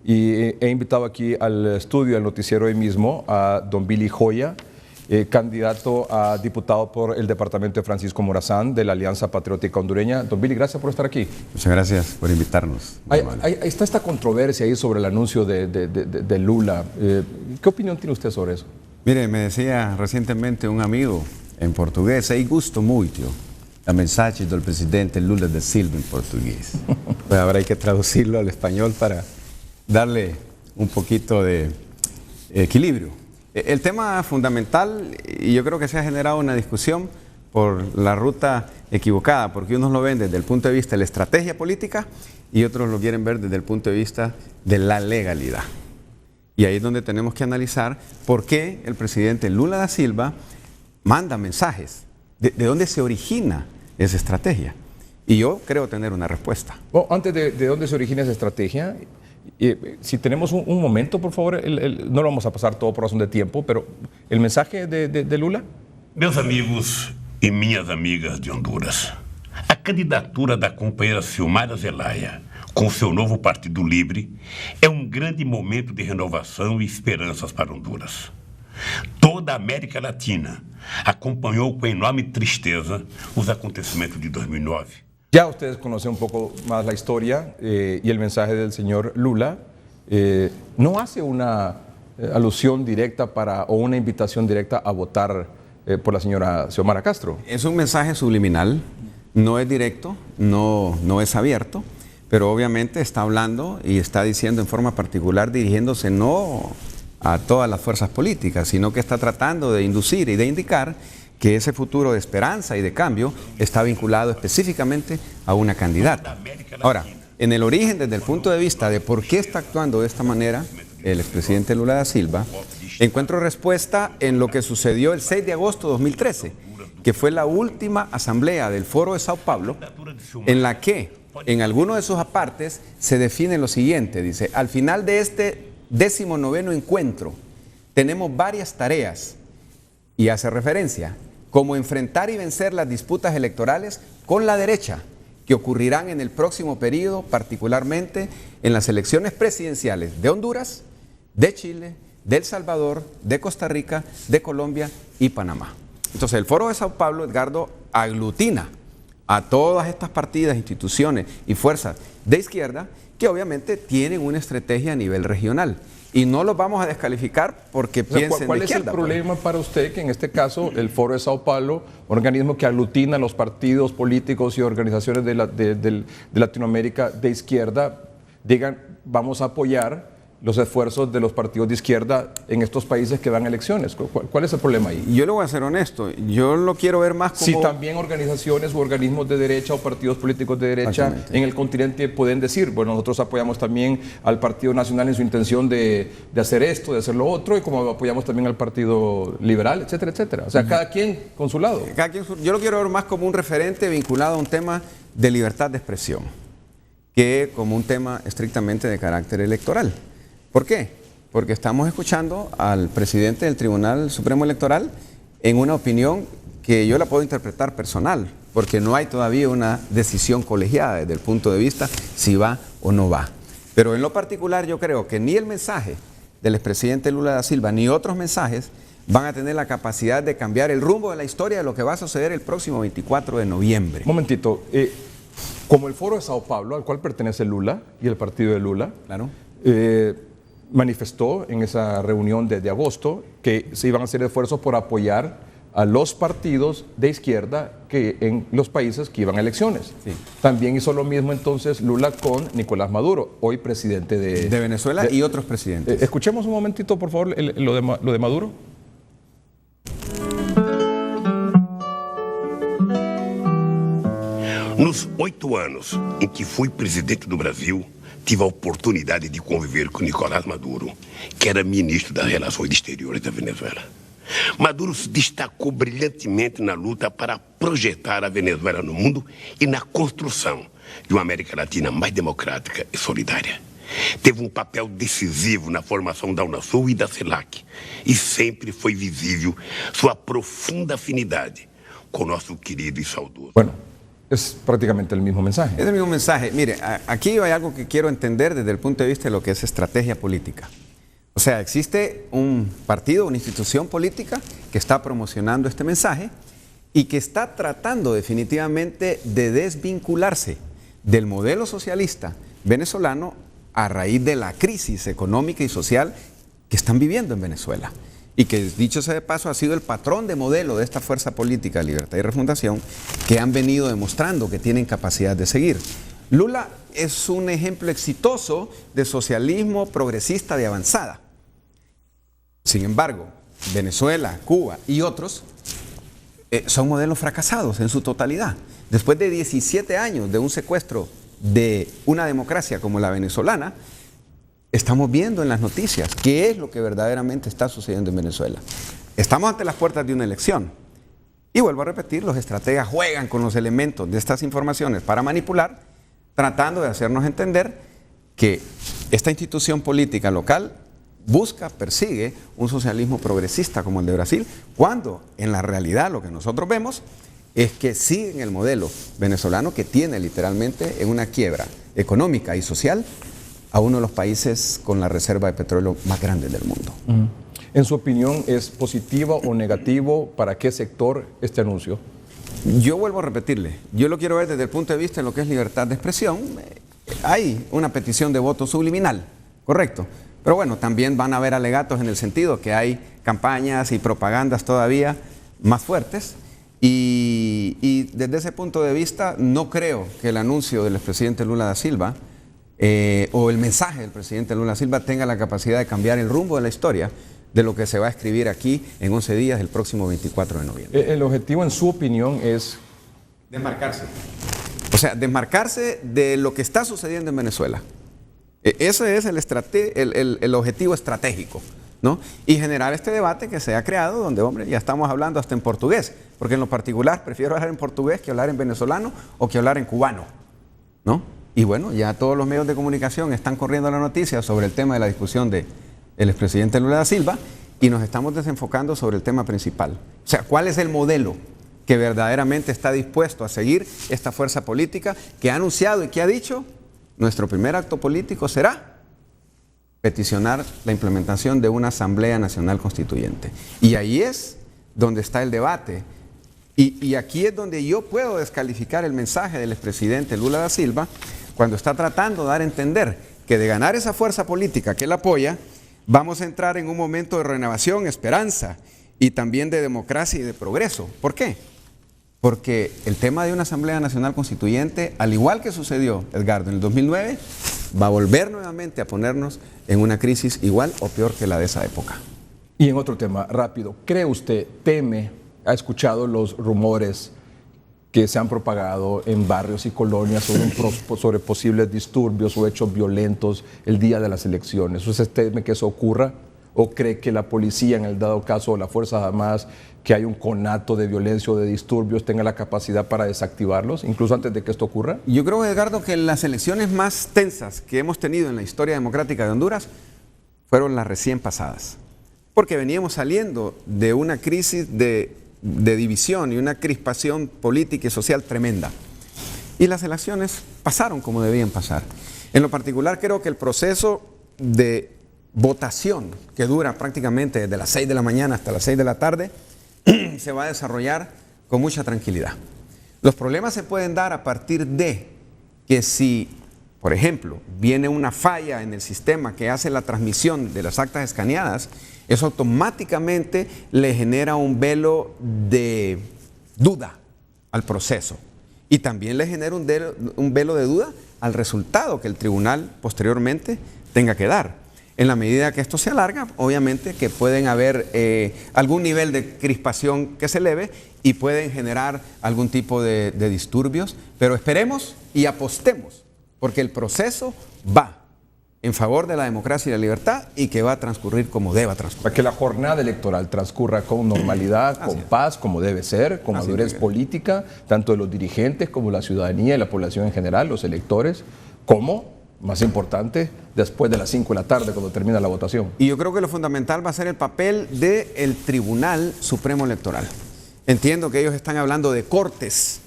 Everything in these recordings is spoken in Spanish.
y he invitado aquí al estudio, al noticiero hoy mismo, a don Billy Joya, candidato a diputado por el departamento de Francisco Morazán de la Alianza Patriótica Hondureña. Don Billy, gracias por estar aquí. Muchas gracias por invitarnos. Ahí está esta controversia ahí sobre el anuncio de Lula. ¿Qué opinión tiene usted sobre eso? Mire, me decía recientemente un amigo en portugués, "Ei gusto muito la mensaje del presidente Lula da Silva en portugués". Pues ahora hay que traducirlo al español para darle un poquito de equilibrio. El tema fundamental, y yo creo que se ha generado una discusión por la ruta equivocada, porque unos lo ven desde el punto de vista de la estrategia política y otros lo quieren ver desde el punto de vista de la legalidad. Y ahí es donde tenemos que analizar por qué el presidente Lula da Silva manda mensajes, de dónde se origina esa estrategia. Y yo creo tener una respuesta. Bueno, antes de dónde se origina esa estrategia, si tenemos un momento, por favor, no lo vamos a pasar todo por razón de tiempo, pero el mensaje de Lula. Meus amigos e minhas amigas de Honduras, a candidatura da companheira Xiomara Zelaya com seu novo Partido Livre é grande momento de renovação e esperanças para Honduras. Toda a América Latina acompanhou com enorme tristeza os acontecimentos de 2009. Ya ustedes conocen un poco más la historia y el mensaje del señor Lula. No hace una alusión directa o una invitación directa a votar por la señora Xiomara Castro. Es un mensaje subliminal, no es directo, no es abierto, pero obviamente está hablando y está diciendo en forma particular, dirigiéndose no a todas las fuerzas políticas, sino que está tratando de inducir y de indicar que ese futuro de esperanza y de cambio está vinculado específicamente a una candidata. Ahora, en el origen, desde el punto de vista de por qué está actuando de esta manera el expresidente Lula da Silva, encuentro respuesta en lo que sucedió el 6 de agosto de 2013, que fue la última asamblea del Foro de Sao Paulo, en la que en alguno de sus apartes se define lo siguiente, dice: al final de este 19º encuentro tenemos varias tareas, y hace referencia como enfrentar y vencer las disputas electorales con la derecha que ocurrirán en el próximo periodo, particularmente en las elecciones presidenciales de Honduras, de Chile, de El Salvador, de Costa Rica, de Colombia y Panamá. Entonces el Foro de Sao Paulo, Edgardo, aglutina a todas estas partidas, instituciones y fuerzas de izquierda que obviamente tienen una estrategia a nivel regional. Y no los vamos a descalificar porque piensen ¿Cuál de es el izquierda, problema para usted que en este caso el Foro de Sao Paulo, un organismo que aglutina a los partidos políticos y organizaciones de Latinoamérica de izquierda, digan vamos a apoyar los esfuerzos de los partidos de izquierda en estos países que van a elecciones? ¿Cuál es el problema ahí? Yo le voy a ser honesto, yo lo quiero ver más como... Si también organizaciones u organismos de derecha o partidos políticos de derecha en el continente pueden decir, bueno, nosotros apoyamos también al Partido Nacional en su intención de hacer esto, de hacer lo otro, y como apoyamos también al Partido Liberal, etcétera, etcétera. O sea, cada quien con su lado. Yo lo quiero ver más como un referente vinculado a un tema de libertad de expresión, que como un tema estrictamente de carácter electoral. ¿Por qué? Porque estamos escuchando al presidente del Tribunal Supremo Electoral en una opinión que yo la puedo interpretar personal, porque no hay todavía una decisión colegiada desde el punto de vista si va o no va. Pero en lo particular yo creo que ni el mensaje del expresidente Lula da Silva ni otros mensajes van a tener la capacidad de cambiar el rumbo de la historia de lo que va a suceder el próximo 24 de noviembre. Un momentito, como el Foro de Sao Paulo, al cual pertenece Lula y el partido de Lula, Claro. Manifestó en esa reunión de agosto que se iban a hacer esfuerzos por apoyar a los partidos de izquierda que en los países que iban a elecciones. Sí. También hizo lo mismo entonces Lula con Nicolás Maduro, hoy presidente de Venezuela y otros presidentes. Escuchemos un momentito, por favor, lo de Maduro. Nos 8 anos em que fui presidente do Brasil, tive a oportunidade de conviver com Nicolás Maduro, que era ministro das Relações Exteriores da Venezuela. Maduro se destacou brilhantemente na luta para projetar a Venezuela no mundo e na construção de uma América Latina mais democrática e solidária. Teve papel decisivo na formação da Unasul e da CELAC, e sempre foi visível sua profunda afinidade con nuestro querido y saudoso. Bueno, Es prácticamente el mismo mensaje. Es el mismo mensaje. Mire, aquí hay algo que quiero entender desde el punto de vista de lo que es estrategia política. O sea, existe un partido, una institución política que está promocionando este mensaje y que está tratando definitivamente de desvincularse del modelo socialista venezolano a raíz de la crisis económica y social que están viviendo en Venezuela. Y que, dicho sea de paso, ha sido el patrón de modelo de esta fuerza política, Libertad y Refundación, que han venido demostrando que tienen capacidad de seguir. Lula es un ejemplo exitoso de socialismo progresista de avanzada. Sin embargo, Venezuela, Cuba y otros son modelos fracasados en su totalidad. Después de 17 años de un secuestro de una democracia como la venezolana, estamos viendo en las noticias qué es lo que verdaderamente está sucediendo en Venezuela. Estamos ante las puertas de una elección. Y vuelvo a repetir, los estrategas juegan con los elementos de estas informaciones para manipular, tratando de hacernos entender que esta institución política local busca, persigue un socialismo progresista como el de Brasil, cuando en la realidad lo que nosotros vemos es que siguen el modelo venezolano que tiene literalmente en una quiebra económica y social a uno de los países con la reserva de petróleo más grande del mundo. En su opinión, ¿es positivo o negativo para qué sector este anuncio? Yo vuelvo a repetirle, yo lo quiero ver desde el punto de vista de lo que es libertad de expresión. Hay una petición de voto subliminal, correcto. Pero bueno, también van a haber alegatos en el sentido que hay campañas y propagandas todavía más fuertes. Y desde ese punto de vista, no creo que el anuncio del expresidente Lula da Silva o el mensaje del presidente Lula da Silva tenga la capacidad de cambiar el rumbo de la historia de lo que se va a escribir aquí en 11 días, el próximo 24 de noviembre. El objetivo, en su opinión, es desmarcarse. O sea, desmarcarse de lo que está sucediendo en Venezuela. Ese es el objetivo estratégico, ¿no? Y generar este debate que se ha creado donde, hombre, ya estamos hablando hasta en portugués, porque en lo particular prefiero hablar en portugués que hablar en venezolano o que hablar en cubano, ¿no? Y bueno, ya todos los medios de comunicación están corriendo la noticia sobre el tema de la discusión del expresidente Lula da Silva y nos estamos desenfocando sobre el tema principal. O sea, ¿cuál es el modelo que verdaderamente está dispuesto a seguir esta fuerza política que ha anunciado y que ha dicho: nuestro primer acto político será peticionar la implementación de una Asamblea Nacional Constituyente? Y ahí es donde está el debate. Y aquí es donde yo puedo descalificar el mensaje del expresidente Lula da Silva cuando está tratando de dar a entender que de ganar esa fuerza política que él apoya, vamos a entrar en un momento de renovación, esperanza y también de democracia y de progreso. ¿Por qué? Porque el tema de una Asamblea Nacional Constituyente, al igual que sucedió, Edgardo, en el 2009, va a volver nuevamente a ponernos en una crisis igual o peor que la de esa época. Y en otro tema, rápido, ¿cree usted, ha escuchado los rumores que se han propagado en barrios y colonias sobre posibles disturbios o hechos violentos el día de las elecciones? ¿Usted teme que eso ocurra? ¿O cree que la policía, en el dado caso, o la Fuerza Armadas, que hay un conato de violencia o de disturbios, tenga la capacidad para desactivarlos, incluso antes de que esto ocurra? Yo creo, Edgardo, que las elecciones más tensas que hemos tenido en la historia democrática de Honduras fueron las recién pasadas. Porque veníamos saliendo de una crisis de división y una crispación política y social tremenda. Y las elecciones pasaron como debían pasar. En lo particular, creo que el proceso de votación, que dura prácticamente desde las 6 de la mañana hasta las 6 de la tarde, se va a desarrollar con mucha tranquilidad. Los problemas se pueden dar a partir de que si, por ejemplo, viene una falla en el sistema que hace la transmisión de las actas escaneadas, eso automáticamente le genera un velo de duda al proceso y también le genera un velo de duda al resultado que el tribunal posteriormente tenga que dar. En la medida que esto se alarga, obviamente que pueden haber algún nivel de crispación que se eleve y pueden generar algún tipo de disturbios, pero esperemos y apostemos, porque el proceso va en favor de la democracia y la libertad y que va a transcurrir como deba transcurrir. Para que la jornada electoral transcurra con normalidad, con paz, como debe ser, con madurez política, tanto de los dirigentes como la ciudadanía y la población en general, los electores, como, más importante, después de las 5 de la tarde, cuando termina la votación. Y yo creo que lo fundamental va a ser el papel del Tribunal Supremo Electoral. Entiendo que ellos están hablando de cortes.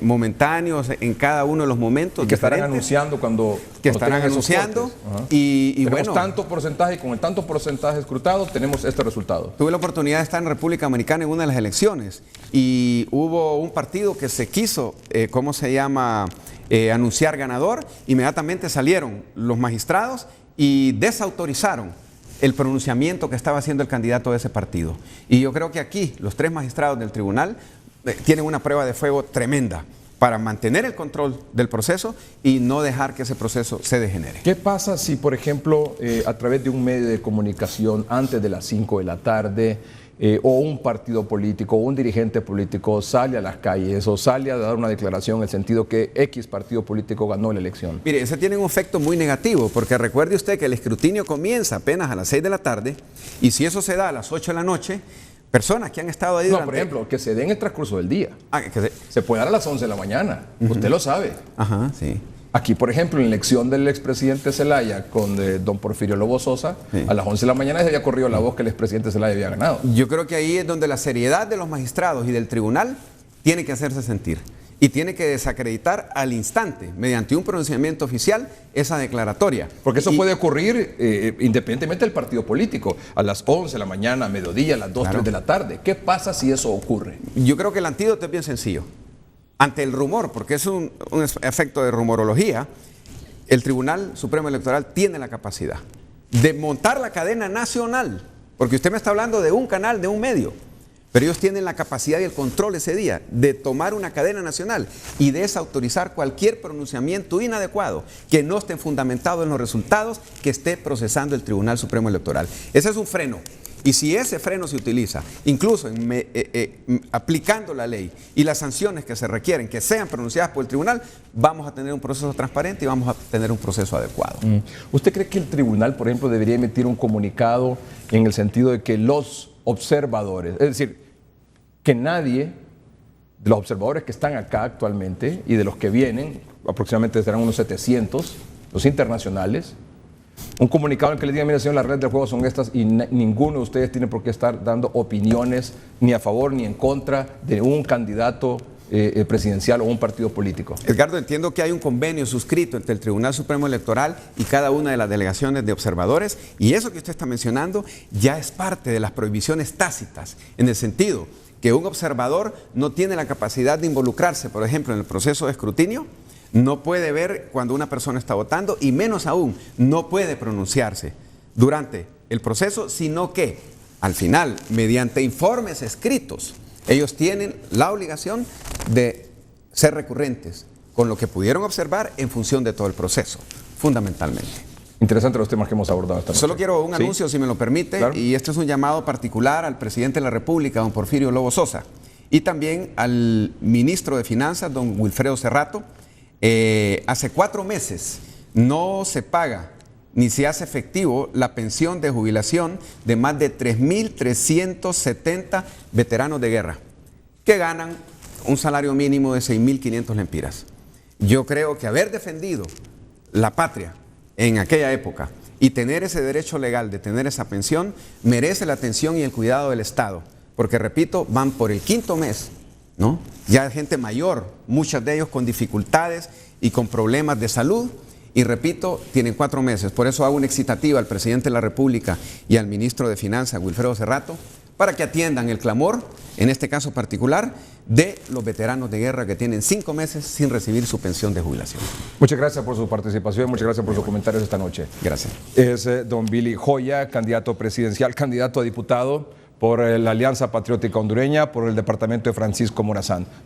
momentáneos en cada uno de los momentos. Y que estarán anunciando cuando estarán anunciando. Y tenemos bueno, tanto porcentaje, y con el tanto porcentaje escrutado tenemos este resultado. tuve la oportunidad de estar en República Dominicana en una de las elecciones y hubo un partido que se quiso, ¿cómo se llama?, anunciar ganador. Inmediatamente salieron los magistrados y desautorizaron el pronunciamiento que estaba haciendo el candidato de ese partido. Y yo creo que aquí los 3 magistrados del tribunal tienen una prueba de fuego tremenda para mantener el control del proceso y no dejar que ese proceso se degenere. ¿Qué pasa si, por ejemplo, a través de un medio de comunicación antes de las 5 de la tarde, o un partido político o un dirigente político sale a las calles o sale a dar una declaración en el sentido que X partido político ganó la elección? Mire, ese tiene un efecto muy negativo, porque recuerde usted que el escrutinio comienza apenas a las 6 de la tarde y si eso se da a las 8 de la noche, personas que han estado ahí No, por ejemplo, que se dé en el transcurso del día. que Se puede dar a las 11 de la mañana, usted lo sabe. Ajá, sí. Aquí, por ejemplo, en la elección del expresidente Zelaya con don Porfirio Lobo Sosa, Sí. a las 11 de la mañana se había corrido la voz que el expresidente Zelaya había ganado. Yo creo que ahí es donde la seriedad de los magistrados y del tribunal tiene que hacerse sentir y tiene que desacreditar al instante, mediante un pronunciamiento oficial, esa declaratoria. Porque eso Y- puede ocurrir independientemente del partido político, a las 11 de la mañana, a mediodía, a las 2, Claro. 3 de la tarde. ¿Qué pasa si eso ocurre? Yo creo que el antídoto es bien sencillo. Ante el rumor, porque es un efecto de rumorología, el Tribunal Supremo Electoral tiene la capacidad de montar la cadena nacional, porque usted me está hablando de un canal, de un medio, pero ellos tienen la capacidad y el control ese día de tomar una cadena nacional y desautorizar cualquier pronunciamiento inadecuado que no esté fundamentado en los resultados que esté procesando el Tribunal Supremo Electoral. Ese es un freno. Y si ese freno se utiliza, incluso aplicando la ley y las sanciones que se requieren, que sean pronunciadas por el tribunal, vamos a tener un proceso transparente y vamos a tener un proceso adecuado. ¿Usted cree que el tribunal, por ejemplo, debería emitir un comunicado en el sentido de que los observadores, es decir, que nadie de los observadores que están acá actualmente y de los que vienen, aproximadamente serán unos 700, los internacionales, un comunicado en el que les digan, mire señor, las reglas del juego son estas y ninguno de ustedes tiene por qué estar dando opiniones ni a favor ni en contra de un candidato presidencial o un partido político? Edgardo, entiendo que hay un convenio suscrito entre el Tribunal Supremo Electoral y cada una de las delegaciones de observadores, y eso que usted está mencionando ya es parte de las prohibiciones tácitas, en el sentido que un observador no tiene la capacidad de involucrarse, por ejemplo, en el proceso de escrutinio, no puede ver cuando una persona está votando y menos aún, no puede pronunciarse durante el proceso, sino que al final, mediante informes escritos, ellos tienen la obligación de ser recurrentes con lo que pudieron observar en función de todo el proceso, fundamentalmente. Interesante los temas que hemos abordado esta noche. Solo quiero un ¿Sí? anuncio, si me lo permite, Claro. y este es un llamado particular al presidente de la República, don Porfirio Lobo Sosa, y también al ministro de Finanzas, don Wilfredo Serrato. Hace 4 meses no se paga ni se hace efectivo la pensión de jubilación de más de 3.370 veteranos de guerra que ganan un salario mínimo de 6.500 lempiras. Yo creo que haber defendido la patria en aquella época y tener ese derecho legal de tener esa pensión merece la atención y el cuidado del Estado, porque repito, van por el 5.º mes, ¿no? Ya hay gente mayor, muchos de ellos con dificultades y con problemas de salud, y repito, tienen 4 meses. Por eso hago una excitativa al presidente de la República y al ministro de Finanzas, Wilfredo Serrato, para que atiendan el clamor, en este caso particular, de los veteranos de guerra que tienen 5 meses sin recibir su pensión de jubilación. Muchas gracias por su participación, muchas gracias por sus comentarios esta noche. Gracias. Es don Billy Joya, candidato presidencial, candidato a diputado por la Alianza Patriótica Hondureña, por el departamento de Francisco Morazán.